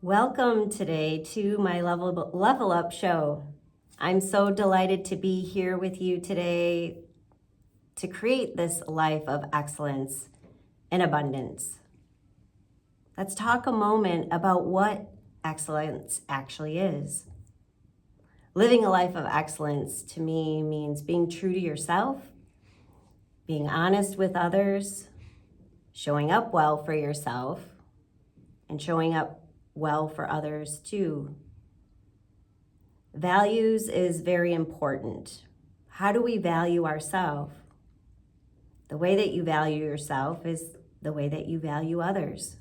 Welcome today to my Level Up show. I'm so delighted to be here with you today to create this life of excellence and abundance. Let's talk a moment about what excellence actually is. Living a life of excellence to me means being true to yourself, being honest with others, showing up well for yourself, and showing up well for others too. Values is very important. How do we value ourselves? The way that you value yourself is the way that you value others.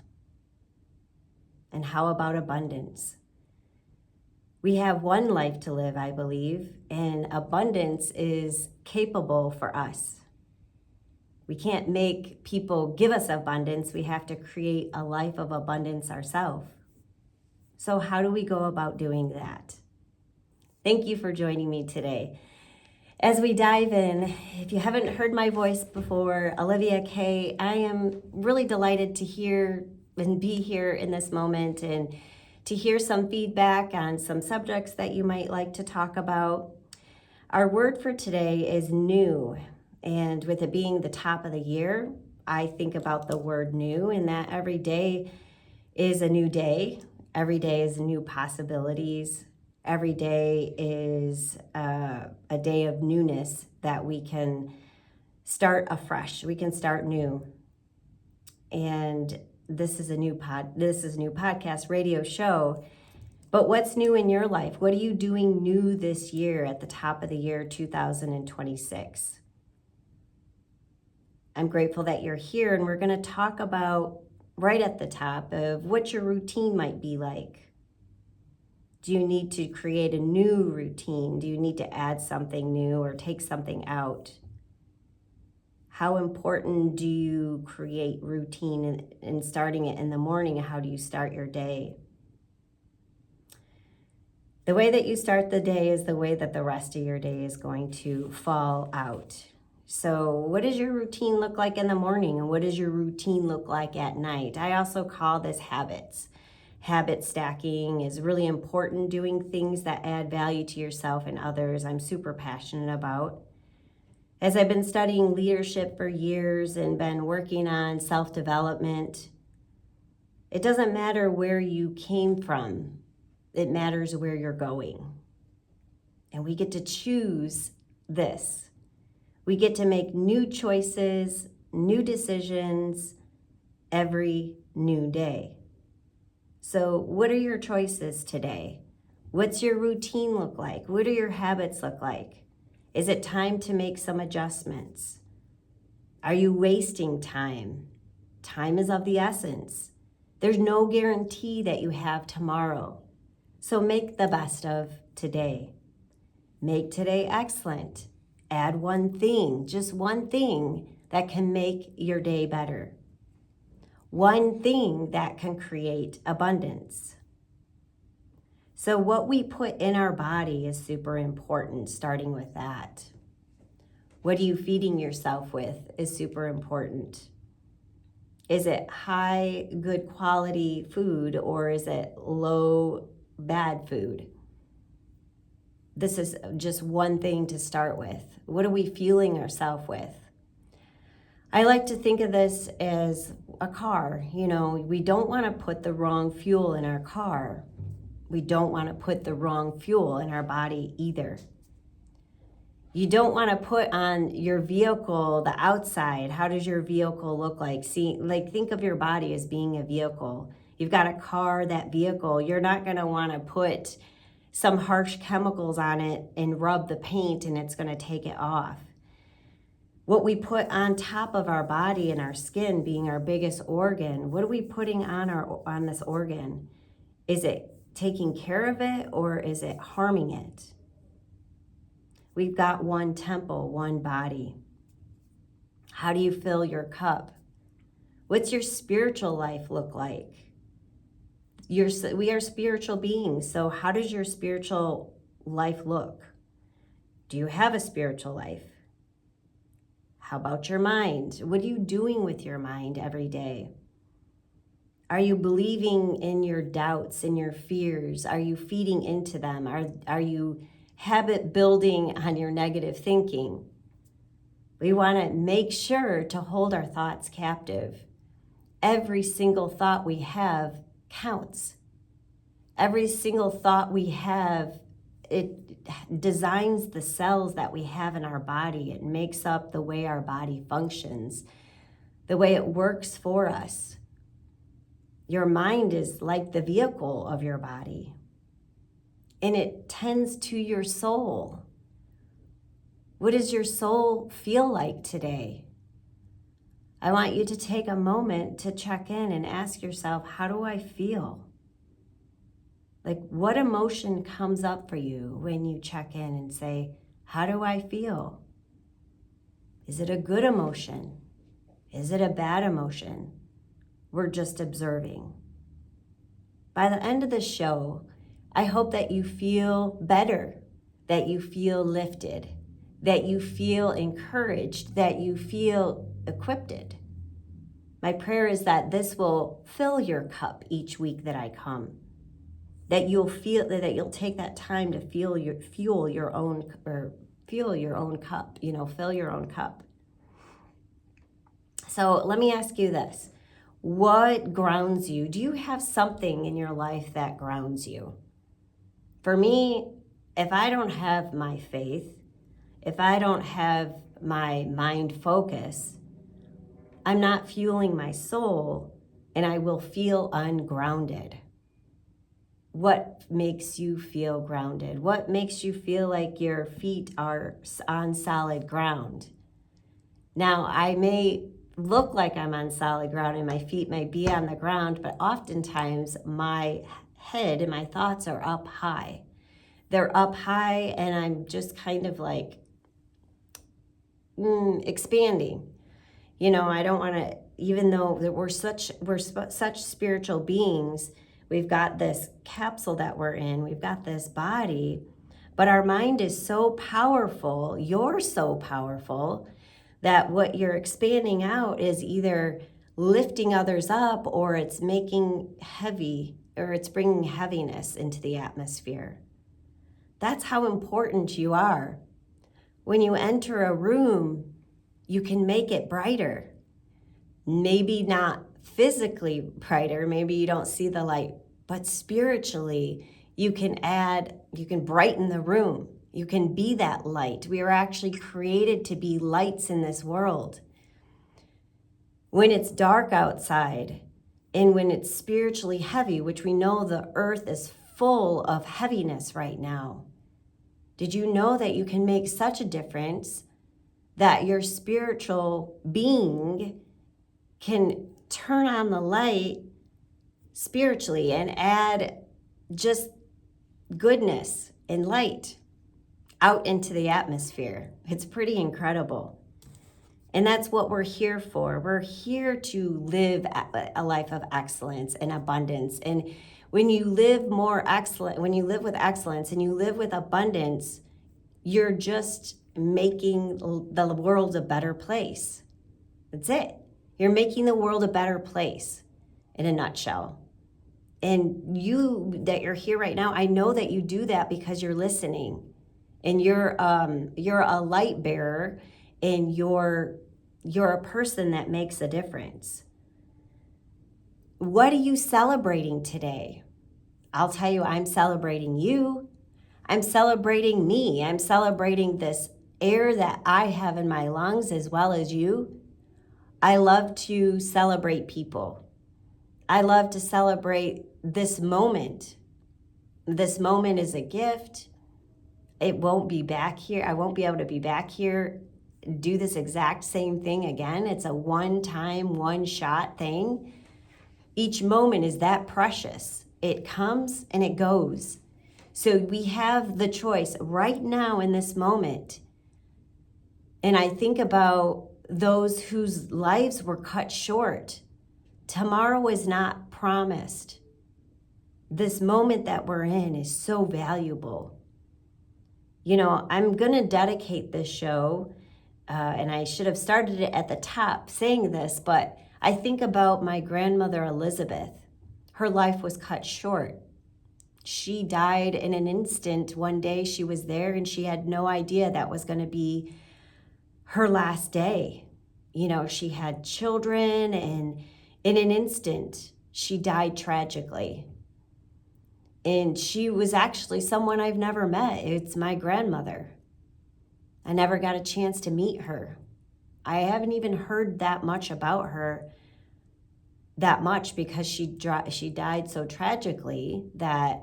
And how about abundance? We have one life to live, I believe, and abundance is capable for us. We can't make people give us abundance. We have to create a life of abundance ourselves. So how do we go about doing that? Thank you for joining me today. As we dive in, if you haven't heard my voice before, Olivia.K, I am really delighted to hear and be here in this moment and to hear some feedback on some subjects that you might like to talk about. Our word for today is new, and with it being the top of the year, I think about the word new and that every day is a new day. Every day is new possibilities. Every day is a day of newness that we can start afresh. We can start new. And this is a new podcast radio show. But what's new in your life? What are you doing new this year at the top of the year 2026? I'm grateful that you're here, and we're going to talk about right at the top of what your routine might be like. Do you need to create a new routine? Do you need to add something new or take something out? How important do you create routine in starting it in the morning? How do you start your day? The way that you start the day is the way that the rest of your day is going to fall out. So what does your routine look like in the morning, and what does your routine look like at night? I also call this habits. Habit stacking is really important, doing things that add value to yourself and others. I'm super passionate about. As I've been studying leadership for years and been working on self-development, it doesn't matter where you came from. It matters where you're going. And we get to choose this. We get to make new choices, new decisions every new day. So what are your choices today? What's your routine look like? What do your habits look like? Is it time to make some adjustments? Are you wasting time? Time is of the essence. There's no guarantee that you have tomorrow. So make the best of today. Make today excellent. Add one thing, just one thing that can make your day better. One thing that can create abundance. So what we put in our body is super important, starting with that. What are you feeding yourself with is super important. Is it high, good quality food, or is it low, bad food? This is just one thing to start with. What are we fueling ourselves with? I like to think of this as a car. We don't want to put the wrong fuel in our car. We don't want to put the wrong fuel in our body either. You don't want to put on your vehicle the outside. How does your vehicle look like? Think of your body as being a vehicle. You've got a car, that vehicle. You're not going to want to put some harsh chemicals on it and rub the paint and it's going to take it off. What we put on top of our body and our skin being our biggest organ, what are we putting on this organ? Is it taking care of it, or is it harming it? We've got one temple, one body. How do you fill your cup? What's your spiritual life look like? We are spiritual beings, so how does your spiritual life look? Do you have a spiritual life? How about your mind? What are you doing with your mind every day? Are you believing in your doubts and your fears? Are you feeding into them? Are you habit building on your negative thinking? We want to make sure to hold our thoughts captive. Every single thought we have counts. Every single thought we have, it designs the cells that we have in our body. It makes up the way our body functions, the way it works for us. Your mind is like the vehicle of your body, and it tends to your soul. What does your soul feel like today? I want you to take a moment to check in and ask yourself, how do I feel? Like, what emotion comes up for you when you check in and say, how do I feel? Is it a good emotion? Is it a bad emotion? We're just observing. By the end of the show, I hope that you feel better, that you feel lifted, that you feel encouraged, that you feel equipped. My prayer is that this will fill your cup each week that I come. That you'll feel that you'll take that time to fuel your own cup, fill your own cup. So let me ask you this. What grounds you? Do you have something in your life that grounds you? For me, if I don't have my faith, if I don't have my mind focus, I'm not fueling my soul, and I will feel ungrounded. What makes you feel grounded? What makes you feel like your feet are on solid ground? Now, I may look like I'm on solid ground and my feet may be on the ground, but oftentimes my head and my thoughts are up high. They're up high, and I'm just kind of like expanding. I don't want to, even though we're such spiritual beings, we've got this capsule that we're in, we've got this body, but our mind is so powerful, you're so powerful, that what you're expanding out is either lifting others up, or it's making heavy, or it's bringing heaviness into the atmosphere. That's how important you are. When you enter a room, you can make it brighter. Maybe not physically brighter, maybe you don't see the light, but spiritually, you can brighten the room. You can be that light. We are actually created to be lights in this world. When it's dark outside, and when it's spiritually heavy, which we know the earth is full of heaviness right now, did you know that you can make such a difference that your spiritual being can turn on the light spiritually and add just goodness and light out into the atmosphere? It's pretty incredible. And that's what we're here for. We're here to live a life of excellence and abundance. And when you live when you live with excellence and you live with abundance, you're just making the world a better place. That's it. You're making the world a better place in a nutshell. And you're here right now, I know that you do that because you're listening, and you're a light bearer, and you're a person that makes a difference. What are you celebrating today? I'll tell you, I'm celebrating you. I'm celebrating me. I'm celebrating this air that I have in my lungs, as well as you. I love to celebrate people. I love to celebrate this moment. This moment is a gift. It won't be back here. I won't be able to be back here, do this exact same thing again. It's a one-time, one-shot thing. Each moment is that precious. It comes and it goes. So we have the choice right now in this moment. And I think about those whose lives were cut short. Tomorrow is not promised. This moment that we're in is so valuable. I'm going to dedicate this show, and I should have started it at the top saying this, but I think about my grandmother Elizabeth. her life was cut short. She died in an instant. One day she was there and she had no idea that was going to be her last day. You know, she had children, and in an instant, she died tragically. And she was actually someone I've never met. It's my grandmother. I never got a chance to meet her. I haven't even heard that much about her that much because she died so tragically that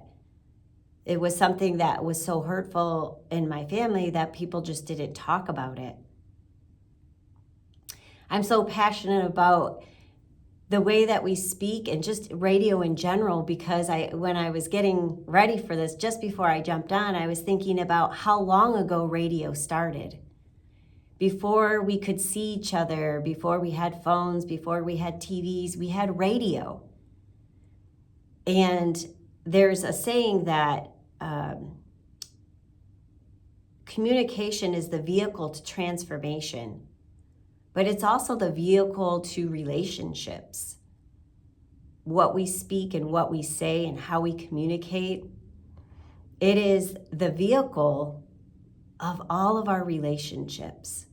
it was something that was so hurtful in my family that people just didn't talk about it. I'm so passionate about the way that we speak and just radio in general, because when I was getting ready for this, just before I jumped on, I was thinking about how long ago radio started. Before we could see each other, before we had phones, before we had TVs, we had radio. And there's a saying that communication is the vehicle to transformation, but it's also the vehicle to relationships. What we speak and what we say and how we communicate, it is the vehicle of all of our relationships.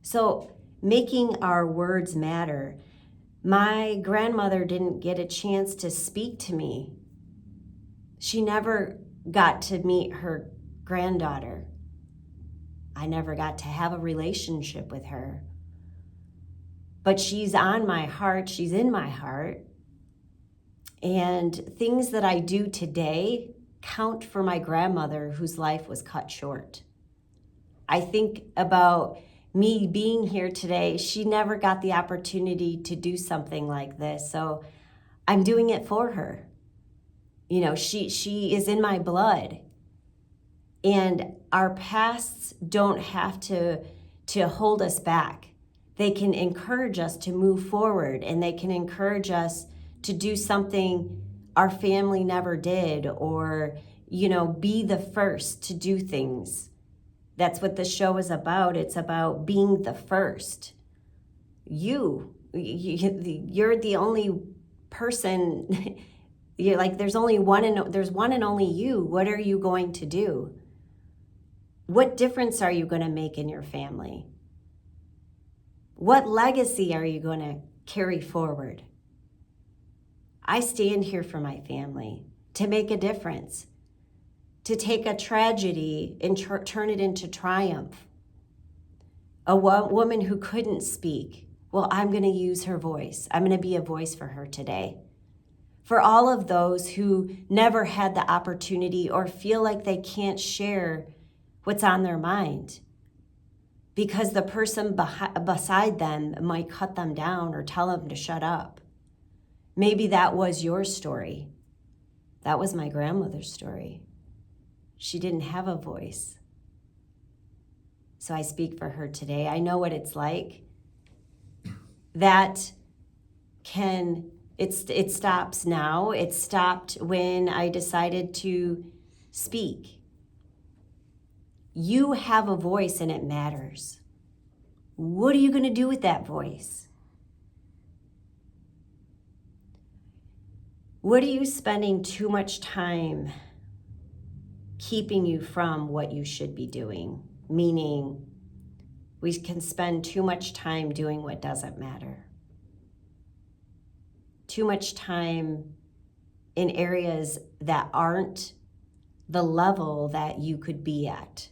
So making our words matter. My grandmother didn't get a chance to speak to me. She never got to meet her granddaughter. I never got to have a relationship with her. But she's on my heart, she's in my heart. And things that I do today count for my grandmother whose life was cut short. I think about me being here today. She never got the opportunity to do something like this, so I'm doing it for her. You know, she is in my blood. And our pasts don't have to hold us back. They can encourage us to move forward, and they can encourage us to do something our family never did, or, you know, be the first to do things. That's what the show is about. It's about being the first. You're the only person. You're like, there's one and only you. What are you going to do? What difference are you going to make in your family? What legacy are you going to carry forward? I stand here for my family, to make a difference, to take a tragedy and turn it into triumph. A woman who couldn't speak, well, I'm going to use her voice. I'm going to be a voice for her today. For all of those who never had the opportunity or feel like they can't share what's on their mind because the person beside them might cut them down or tell them to shut up. Maybe that was your story. That was my grandmother's story. She didn't have a voice. So I speak for her today. I know what it's like. It stops now. It stopped when I decided to speak. You have a voice and it matters. What are you going to do with that voice? What are you spending too much time keeping you from what you should be doing? Meaning, we can spend too much time doing what doesn't matter. Too much time in areas that aren't the level that you could be at.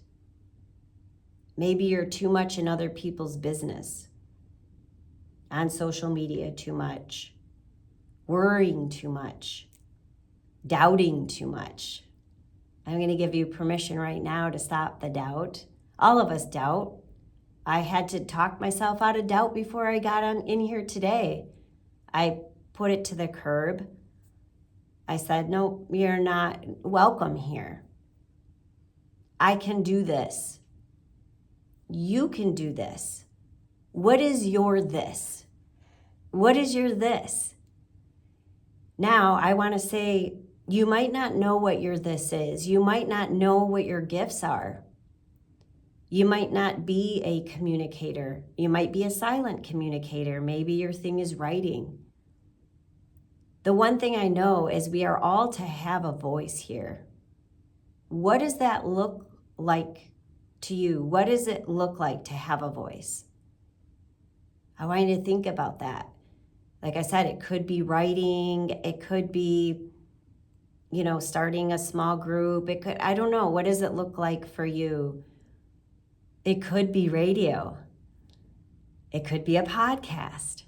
Maybe you're too much in other people's business, on social media too much, worrying too much, doubting too much. I'm going to give you permission right now to stop the doubt. All of us doubt. I had to talk myself out of doubt before I got in here today. I put it to the curb. I said, no, you're not welcome here. I can do this. You can do this. What is your this? What is your this? Now, I want to say, you might not know what your this is. You might not know what your gifts are. You might not be a communicator. You might be a silent communicator. Maybe your thing is writing. The one thing I know is we are all to have a voice here. What does that look like to you? What does it look like to have a voice? I want you to think about that. Like I said, it could be writing, it could be, starting a small group. It could, I don't know, what does it look like for you? It could be radio. It could be a podcast.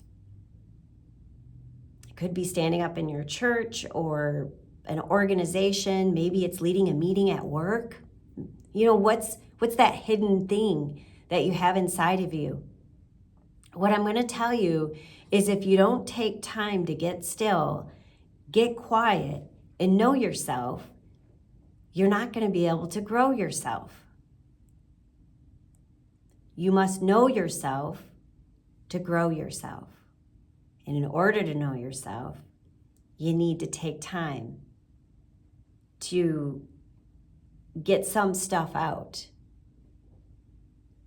It could be standing up in your church or an organization. Maybe it's leading a meeting at work. What's that hidden thing that you have inside of you? What I'm going to tell you is if you don't take time to get still, get quiet, and know yourself, you're not going to be able to grow yourself. You must know yourself to grow yourself. And in order to know yourself, you need to take time to get some stuff out.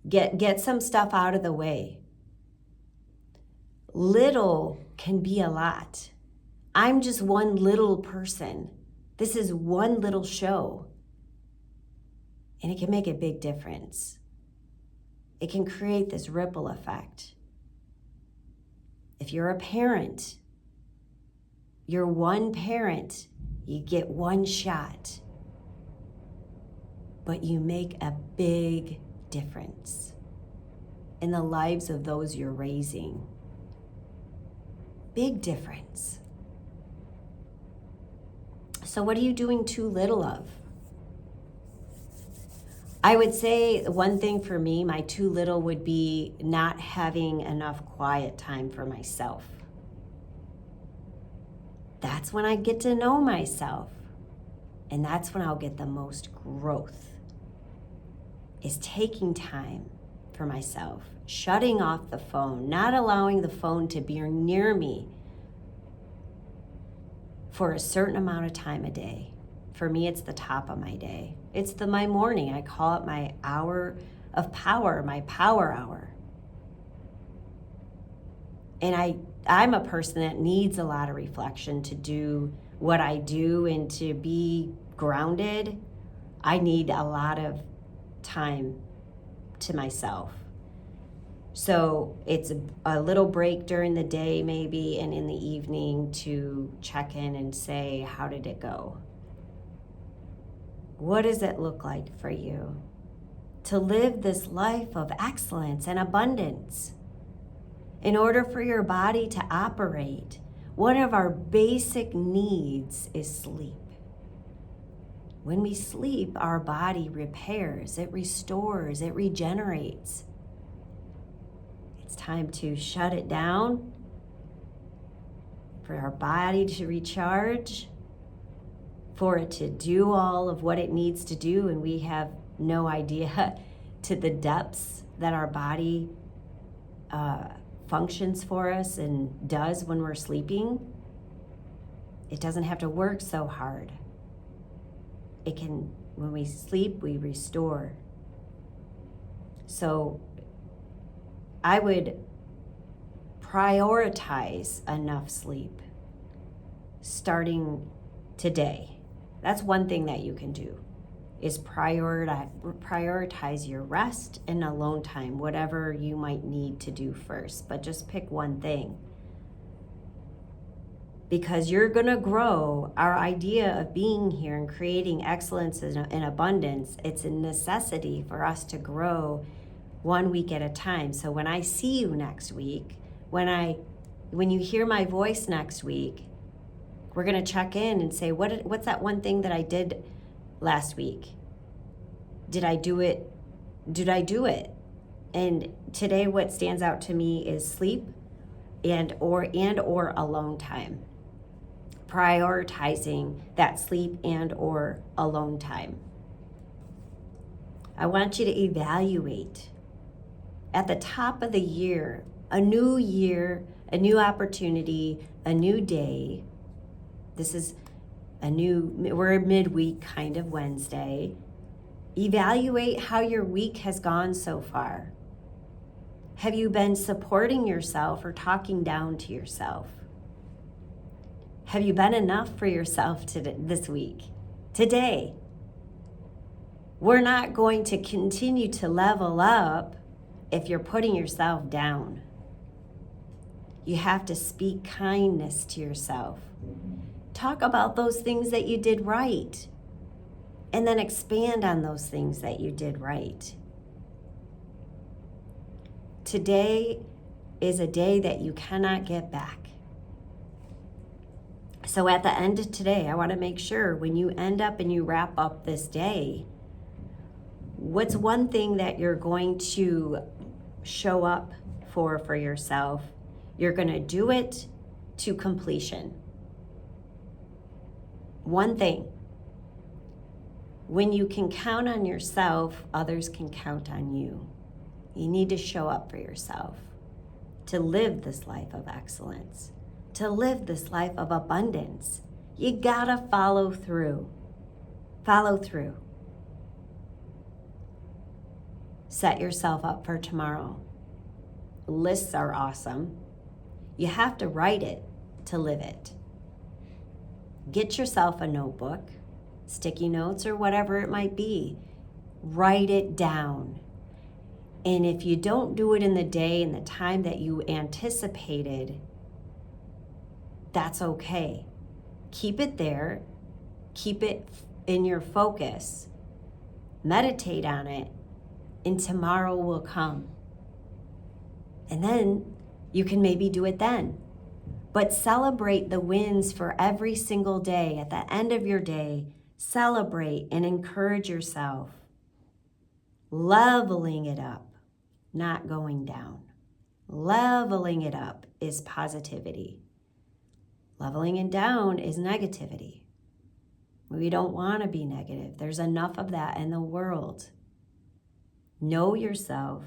Get some stuff out of the way. Little can be a lot. I'm just one little person. This is one little show. And it can make a big difference. It can create this ripple effect. If you're a parent, you're one parent, you get one shot. But you make a big difference in the lives of those you're raising. Big difference. So what are you doing too little of? I would say one thing for me, my too little would be not having enough quiet time for myself. That's when I get to know myself. And that's when I'll get the most growth, is taking time for myself, shutting off the phone, not allowing the phone to be near me for a certain amount of time a day. For me, it's the top of my day. It's my morning. I call it my hour of power, my power hour. And I'm a person that needs a lot of reflection to do what I do and to be grounded. I need a lot of time to myself. So it's a little break during the day maybe, and in the evening to check in and say, how did it go? What does it look like for you to live this life of excellence and abundance? In order for your body to operate, one of our basic needs is sleep. When we sleep, our body repairs, it restores, it regenerates. It's time to shut it down, for our body to recharge, for it to do all of what it needs to do, and we have no idea to the depths that our body functions for us and does when we're sleeping. It doesn't have to work so hard. When we sleep, we restore. So I would prioritize enough sleep starting today. That's one thing that you can do, is prioritize your rest and alone time, whatever you might need to do first, but just pick one thing. Because you're going to grow. Our idea of being here and creating excellence and abundance, it's a necessity for us to grow 1 week at a time. So when I see you next week, when you hear my voice next week, we're going to check in and say, what's that one thing that I did last week? Did I do it? And today what stands out to me is sleep and or alone time. Prioritizing that sleep and or alone time. I want you to evaluate at the top of the year, a new opportunity, a new day. This is we're midweek kind of Wednesday. Evaluate how your week has gone so far. Have you been supporting yourself or talking down to yourself? Have you been enough for yourself this week? Today? We're not going to continue to level up if you're putting yourself down. You have to speak kindness to yourself. Talk about those things that you did right, and then expand on those things that you did right. Today is a day that you cannot get back. So at the end of today, I want to make sure when you end up and you wrap up this day, what's one thing that you're going to show up for yourself? You're going to do it to completion. One thing. When you can count on yourself, others can count on you. You need to show up for yourself to live this life of excellence, to live this life of abundance. You gotta follow through. Follow through. Set yourself up for tomorrow. Lists are awesome. You have to write it to live it. Get yourself a notebook, sticky notes, or whatever it might be. Write it down. And if you don't do it in the day and the time that you anticipated, that's okay. Keep it there. Keep it in your focus. Meditate on it, and tomorrow will come. And then you can maybe do it then. But celebrate the wins for every single day. At the end of your day, celebrate and encourage yourself. Leveling it up, not going down. Leveling it up is positivity. Leveling it down is negativity. We don't want to be negative. There's enough of that in the world. Know yourself.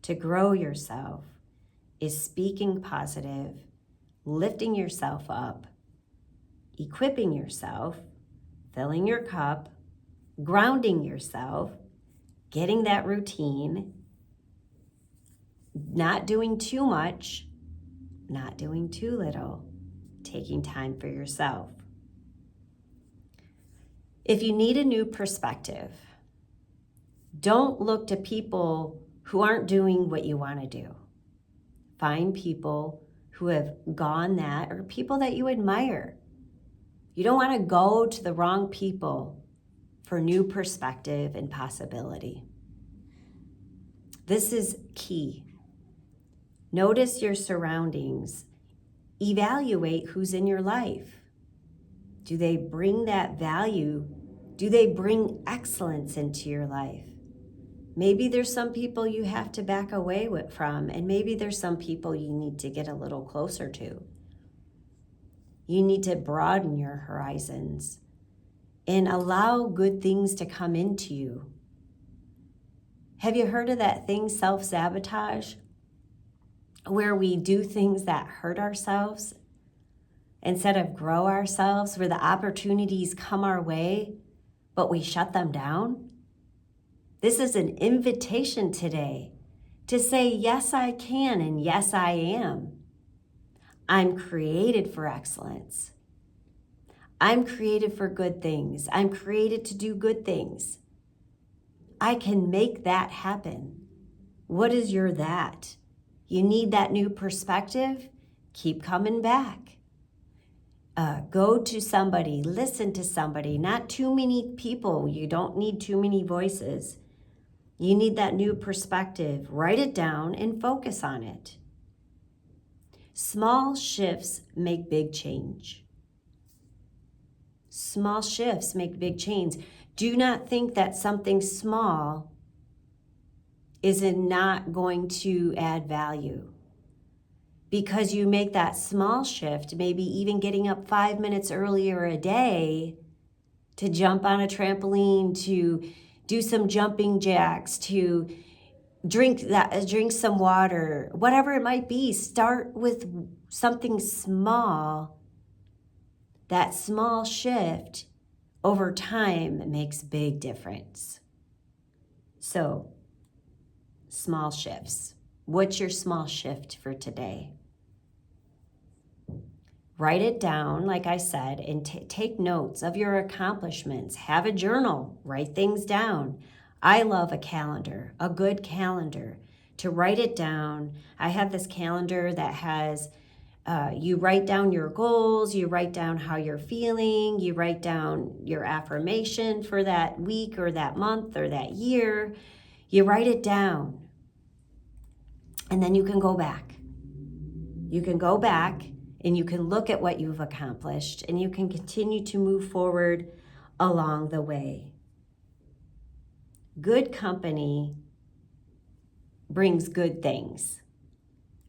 To grow yourself is speaking positive, lifting yourself up, equipping yourself, filling your cup, grounding yourself, getting that routine, not doing too much, not doing too little, taking time for yourself. If you need a new perspective, don't look to people who aren't doing what you want to do. Find people who have gone that, or people that you admire. You don't want to go to the wrong people for new perspective and possibility. This is key. Notice your surroundings. Evaluate who's in your life. Do they bring that value? Do they bring excellence into your life? Maybe there's some people you have to back away from, and maybe there's some people you need to get a little closer to. You need to broaden your horizons and allow good things to come into you. Have you heard of that thing, self-sabotage, where we do things that hurt ourselves instead of grow ourselves, where the opportunities come our way, but we shut them down? This is an invitation today to say, yes, I can, and yes, I am. I'm created for excellence. I'm created for good things. I'm created to do good things. I can make that happen. What is your that? You need that new perspective? Keep coming back. Go to somebody, listen to somebody, not too many people. You don't need too many voices. You need that new perspective. Write it down and focus on it. Small shifts make big change. Small shifts make big change. Do not think that something small is not going to add value. Because you make that small shift, maybe even getting up 5 minutes earlier a day to jump on a trampoline, to do some jumping jacks, to drink some water, whatever it might be. Start with something small. That small shift over time makes big difference. So, small shifts. What's your small shift for today? Write it down, like I said, and take notes of your accomplishments. Have a journal, write things down. I love a calendar, a good calendar, to write it down. I have this calendar that has, you write down your goals, you write down how you're feeling, you write down your affirmation for that week or that month or that year. You write it down, and then you can go back. You can go back and you can look at what you've accomplished, and you can continue to move forward along the way. Good company brings good things.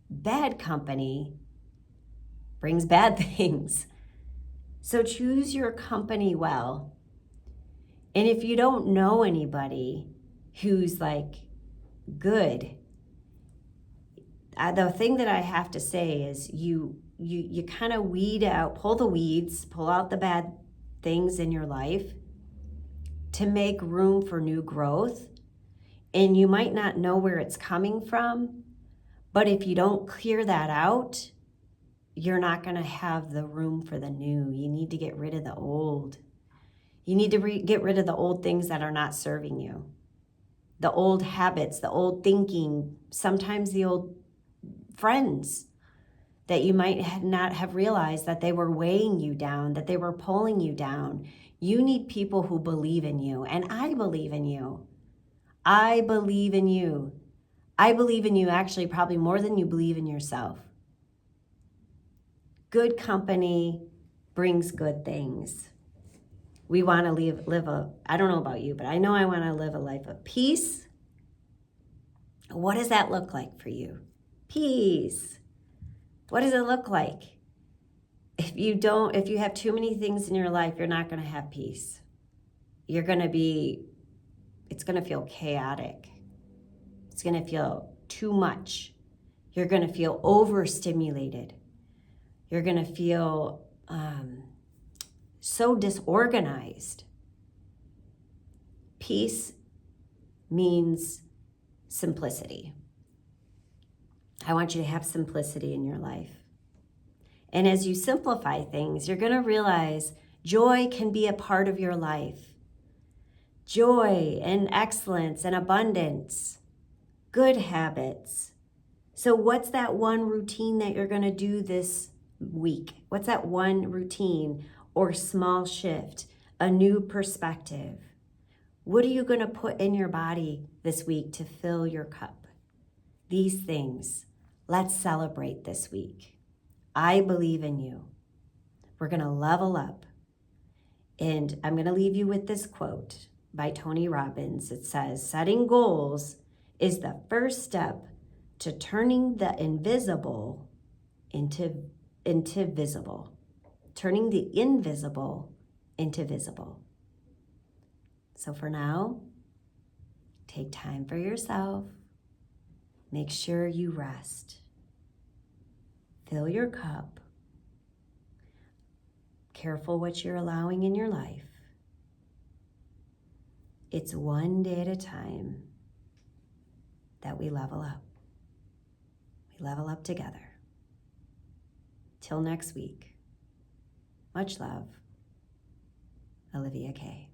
Bad company brings bad things. So choose your company well. And if you don't know anybody who's like good, the thing that I have to say is you kind of weed out, pull the weeds, pull out the bad things in your life to make room for new growth. And you might not know where it's coming from, but if you don't clear that out, you're not going to have the room for the new. You need to get rid of the old. You need to get rid of the old things that are not serving you. The old habits, the old thinking, sometimes the old friends that you might not have realized that they were weighing you down, that they were pulling you down. You need people who believe in you, and I believe in you. I believe in you. I believe in you actually probably more than you believe in yourself. Good company brings good things. We want to live I don't know about you, but I know I want to live a life of peace. What does that look like for you? Peace. What does it look like? If you have too many things in your life, you're not going to have peace. It's going to feel chaotic. It's going to feel too much. You're going to feel overstimulated. You're going to feel so disorganized. Peace means simplicity. I want you to have simplicity in your life. And as you simplify things, you're going to realize joy can be a part of your life. Joy and excellence and abundance, good habits. So what's that one routine that you're going to do this week? What's that one routine or small shift, a new perspective? What are you going to put in your body this week to fill your cup? These things. Let's celebrate this week. I believe in you. We're going to level up. And I'm going to leave you with this quote by Tony Robbins. It says, setting goals is the first step to turning the invisible into visible. Turning the invisible into visible. So for now, take time for yourself. Make sure you rest. Fill your cup. Careful what you're allowing in your life. It's one day at a time that we level up. We level up together. Till next week. Much love, Olivia.K.